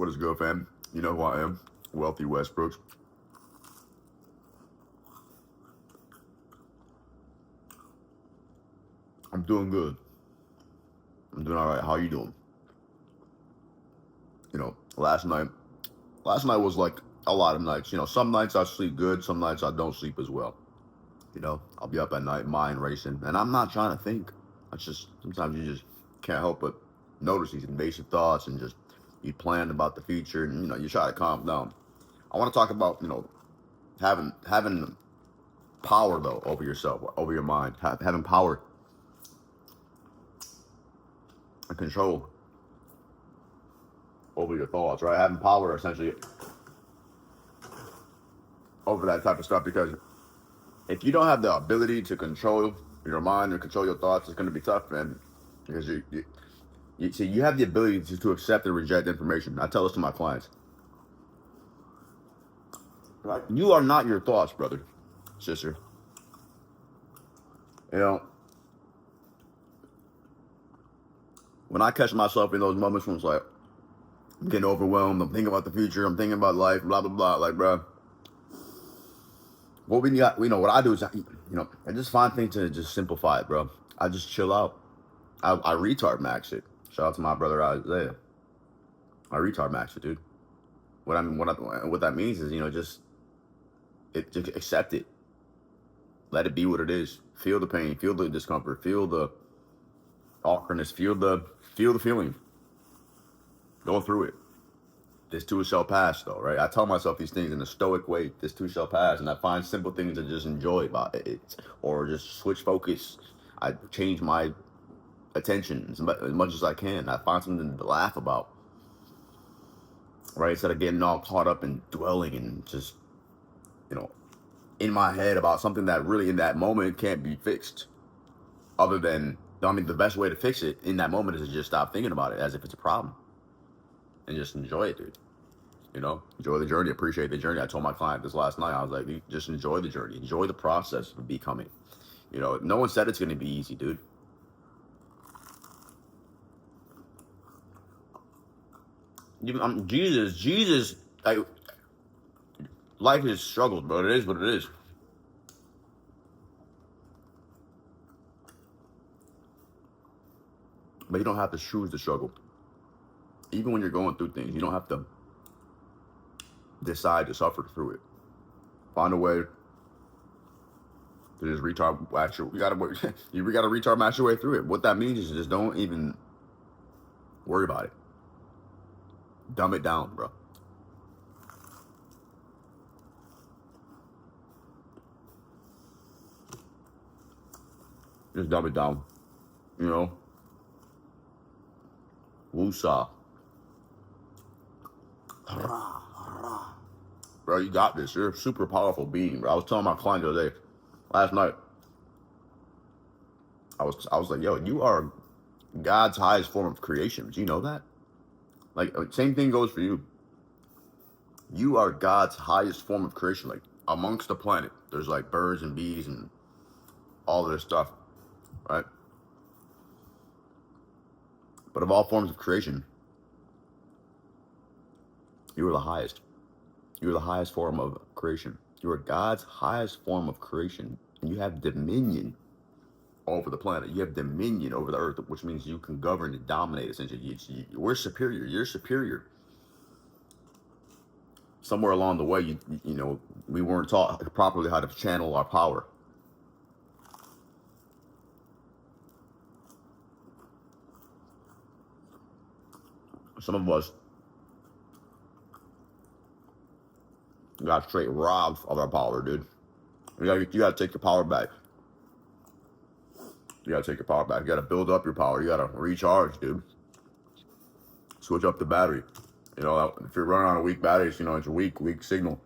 What is good, fam? You know who I am. Wealthy Westbrooks. I'm doing good. I'm doing all right. How you doing? Last night was like a lot of nights. Some nights I sleep good, some nights I don't sleep as well. I'll be up at night, mind racing, and I'm not trying to think. It's just sometimes you just can't help but notice these invasive thoughts and just you plan about the future, and you try to calm down. I want to talk about having power though over yourself, over your mind, having power and control over your thoughts, right? Having power essentially over that type of stuff, because if you don't have the ability to control your mind or control your thoughts, it's going to be tough, man. Because you see, you have the ability to accept and reject information. I tell this to my clients. Right? You are not your thoughts, brother, sister. When I catch myself in those moments when it's like, I'm getting overwhelmed, I'm thinking about the future, I'm thinking about life, blah, blah, blah, like, bro, what we got, what I do is, I just find things to just simplify it, bro. I just chill out. I retard max it. Shout out to my brother Isaiah. I retard max it, dude. What that means is, just accept it. Let it be what it is. Feel the pain, feel the discomfort, feel the awkwardness, feel the feeling. Go through it. This too shall pass, though, right? I tell myself these things in a stoic way. This too shall pass, and I find simple things to just enjoy about it, or just switch focus. I change my attention as much as I can. I find something to laugh about, right? Instead of getting all caught up and dwelling and just, in my head about something that really in that moment can't be fixed. Other than, the best way to fix it in that moment is to just stop thinking about it as if it's a problem and just enjoy it, dude. Enjoy the journey, appreciate the journey. I told my client this last night. I was like, just enjoy the journey, enjoy the process of becoming. No one said it's going to be easy, dude. Jesus, life is struggle, bro. It is what it is. But you don't have to choose the struggle. Even when you're going through things, you don't have to decide to suffer through it. Find a way to just retard max your. You gotta retard max your way through it. What that means is just don't even worry about it. Dumb it down, bro. Just dumb it down. Woosah. Bro, you got this. You're a super powerful being, bro. I was telling my client the other day, last night, I was like, yo, you are God's highest form of creation. Do you know that? Like, same thing goes for you. You are God's highest form of creation. Like, amongst the planet, there's like birds and bees and all this stuff, right? But of all forms of creation, you are the highest. You are the highest form of creation. You are God's highest form of creation. And you have dominion over the planet. You have dominion over the earth, which means you can govern and dominate, essentially. We're superior. You're superior. Somewhere along the way, we weren't taught properly how to channel our power. Some of us got straight robbed of our power, dude. You gotta take your power back. You gotta take your power back. You gotta build up your power. You gotta recharge, dude. Switch up the battery. If you're running on a weak battery, it's a weak signal,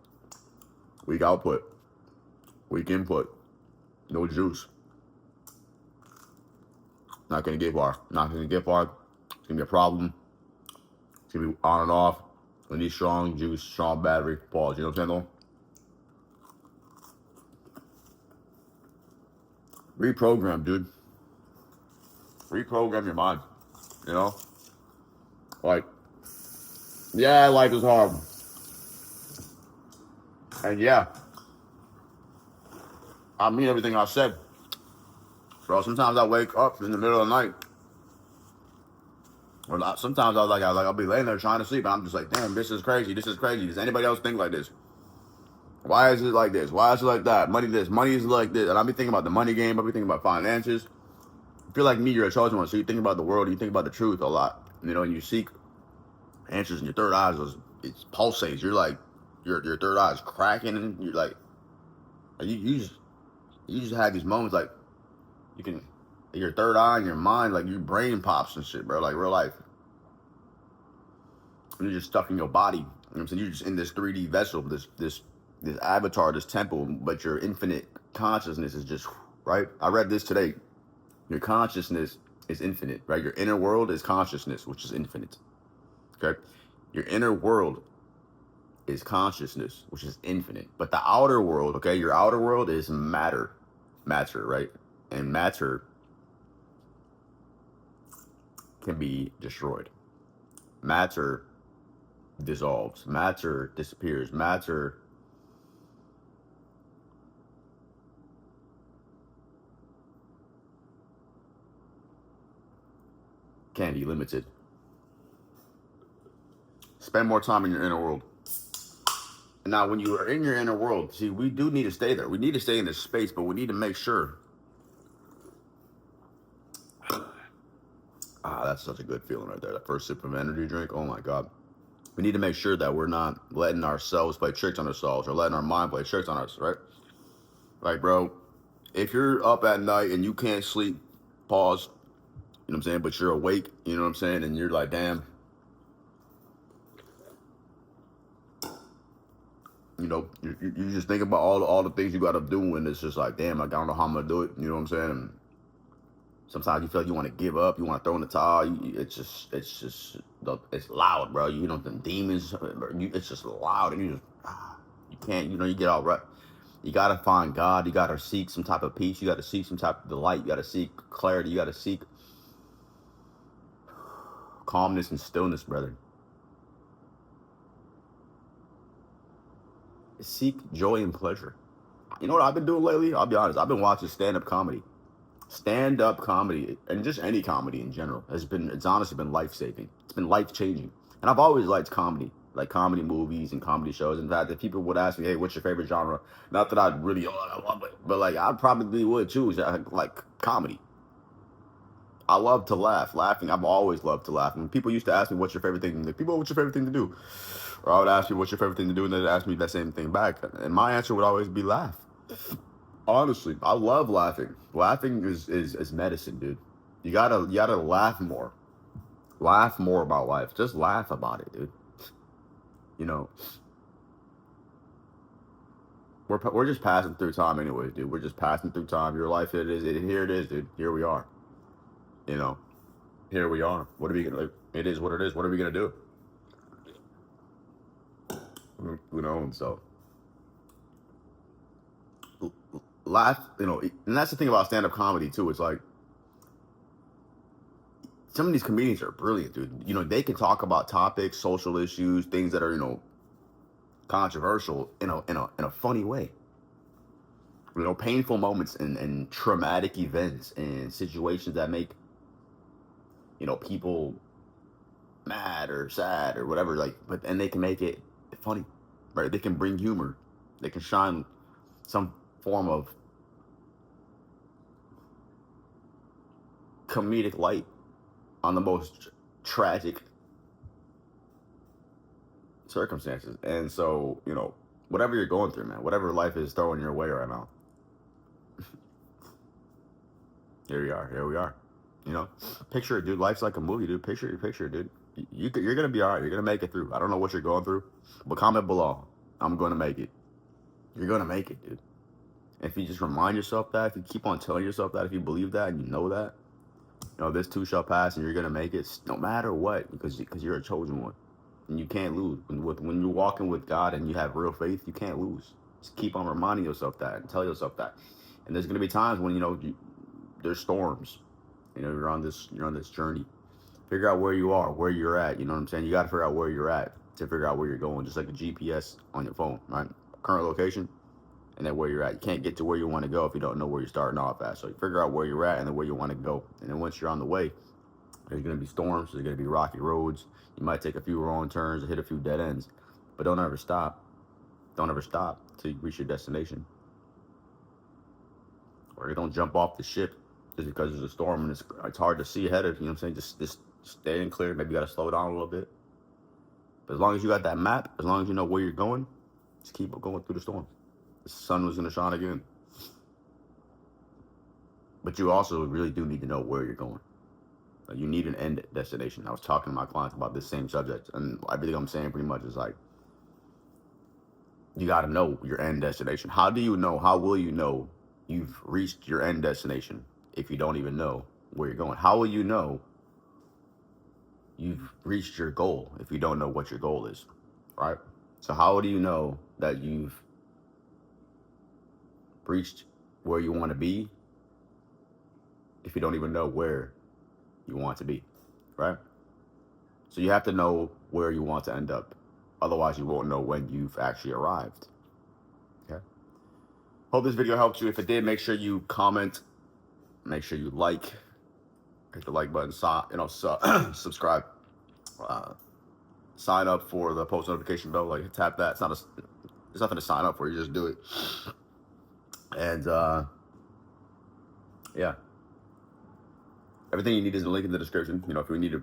weak output, weak input, no juice. Not gonna get far. Not gonna get far. It's gonna be a problem. It's gonna be on and off. We need strong juice, strong battery. Pause. You know what I'm saying, though? Reprogram, dude. Reprogram your mind. Like, Yeah, life is hard. And yeah, I mean everything I said. Bro, sometimes I wake up in the middle of the night. Or not, sometimes I'll be laying there trying to sleep, and I'm just like, damn, this is crazy. This is crazy. Does anybody else think like this? Why is it like this? Why is it like that? Money this, money is like this. And I'll be thinking about the money game. I'll be thinking about finances. If you're like me, you're a chosen one. So you think about the world, you think about the truth a lot. You know, and you seek answers, and your third eye it pulsates. You're like, your third eye is cracking, and you're like, you just have these moments like you can, your third eye and your mind, like your brain pops and shit, bro. Like real life. And you're just stuck in your body. You know what I'm saying? You're just in this 3D vessel, this avatar, this temple, but your infinite consciousness is just right. I read this today. Your consciousness is infinite, right? Your inner world is consciousness, which is infinite. Okay? Your inner world is consciousness, which is infinite. But the outer world, okay, your outer world is matter, right? And matter can be destroyed. Matter dissolves. Matter disappears. Matter can be limited. Spend more time in your inner world. Now, when you are in your inner world, see, we do need to stay there. We need to stay in this space, but we need to make sure. That's such a good feeling right there. That first sip of energy drink. Oh my God. We need to make sure that we're not letting ourselves play tricks on ourselves or letting our mind play tricks on us, right? Like, bro, if you're up at night and you can't sleep, pause, you know what I'm saying? But you're awake, you know what I'm saying? And you're like, damn, you know, you just think about all the things you got to do, and it's just like, damn, I don't know how I'm gonna do it. You know what I'm saying? And sometimes you feel like you want to give up, you want to throw in the towel. It's loud, bro. You know, the demons, it's just loud, and you can't, you know, you get all right. You gotta find God. You gotta seek some type of peace. You gotta seek some type of delight. You gotta seek clarity. You gotta seek calmness and stillness, brother. Seek joy and pleasure. You know what I've been doing lately? I'll be honest. I've been watching stand-up comedy. Stand-up comedy and just any comedy in general it's honestly been life-saving. It's been life-changing. And I've always liked comedy, like comedy movies and comedy shows. In fact, if people would ask me, hey, what's your favorite genre? Not that I'd really, I love it, but like I probably would choose like comedy. I love to laugh. Laughing, I've always loved to laugh. And people used to ask me, what's your favorite thing? Like, people, what's your favorite thing to do? Or I would ask you, what's your favorite thing to do? And they'd ask me that same thing back. And my answer would always be laugh. Honestly, I love laughing. Laughing is medicine, dude. You gotta laugh more. Laugh more about life. Just laugh about it, dude. You know, we're just passing through time, anyways, dude. We're just passing through time. Your life, here it is, dude. Here we are. You know, here we are. What are we gonna? It is what it is. What are we gonna do? You know, and so laugh. You know, and that's the thing about stand-up comedy too. It's like some of these comedians are brilliant, dude. You know, they can talk about topics, social issues, things that are, you know, controversial in a funny way. You know, painful moments and traumatic events and situations that make, you know, people mad or sad or whatever, like, but and they can make it funny. Right? They can bring humor. They can shine some form of comedic light on the most tragic circumstances. And so, you know, whatever you're going through, man, whatever life is throwing your way right now, here we are. Here we are. You know, picture it, dude. Life's like a movie, dude. Picture it, dude. You're gonna be all right. You're gonna make it through. I don't know what you're going through, but comment below. I'm gonna make it. You're gonna make it, dude. If you just remind yourself that, if you keep on telling yourself that, if you believe that and you know that, you know, this too shall pass, and you're gonna make it, no matter what, because you're a chosen one, and you can't lose. When you're walking with God and you have real faith, you can't lose. Just keep on reminding yourself that and tell yourself that. And there's gonna be times when, you know, there's storms. You know, you're on this journey. Figure out where you are, where you're at. You know what I'm saying? You got to figure out where you're at. to figure out where you're going, just like a GPS on your phone, right? Current location, and then where you're at. You can't get to where you want to go if you don't know where you're starting off at. So you figure out where you're at and then where you want to go. And then once you're on the way, there's going to be storms, there's going to be rocky roads. You might take a few wrong turns and hit a few dead ends, but don't ever stop. Don't ever stop till you reach your destination. Or you don't jump off the ship just because there's a storm and it's hard to see ahead of you. You know what I'm saying? Just stay in clear. Maybe you got to slow down a little bit. But as long as you got that map, as long as you know where you're going, just keep going through the storm. The sun was going to shine again. But you also really do need to know where you're going. Like, you need an end destination. I was talking to my clients about this same subject, and everything I'm saying pretty much is like, you got to know your end destination. How do you know? How will you know you've reached your end destination if you don't even know where you're going? How will you know you've reached your goal if you don't know what your goal is, right? So how do you know that you've reached where you want to be if you don't even know where you want to be, right? So you have to know where you want to end up. Otherwise, you won't know when you've actually arrived. Okay. Hope this video helped you. If it did, make sure you comment. Make sure you like. Hit the like button. Subscribe. Sign up for the post notification bell. Like, tap that. It's nothing to sign up for. You just do it. And yeah. Everything you need is in the link in the description. You know, if you need a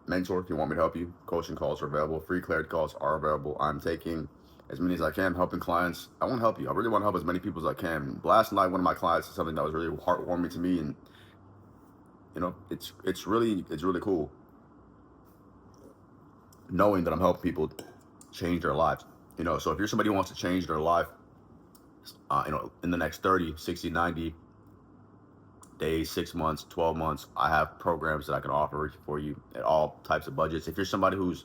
mentor, if you want me to help you, coaching calls are available. Free clarity calls are available. I'm taking as many as I can, helping clients. I want to help you. I really want to help as many people as I can. Last night, one of my clients did something that was really heartwarming to me, and you know, it's really cool knowing that I'm helping people change their lives. You know, so if you're somebody who wants to change their life, you know, in the next 30, 60, 90 days, 6 months, 12 months, I have programs that I can offer for you at all types of budgets. If you're somebody who's,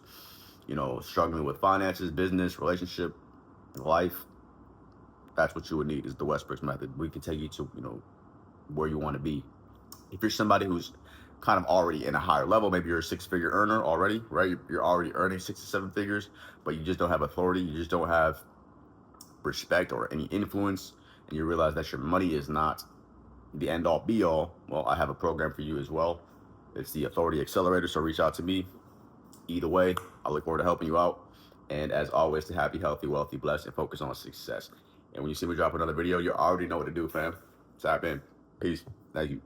you know, struggling with finances, business, relationship, life, that's what you would need is the Westbrooks method. We can take you to, you know, where you want to be. If you're somebody who's kind of already in a higher level, maybe you're a 6-figure earner already, right? You're already earning 6 to 7 figures, but you just don't have authority. You just don't have respect or any influence, and you realize that your money is not the end all be all. Well, I have a program for you as well. It's the Authority Accelerator. So reach out to me. Either way, I look forward to helping you out. And as always, to happy, healthy, wealthy, blessed, and focus on success. And when you see me drop another video, you already know what to do, fam. Tap in. Peace. Thank you.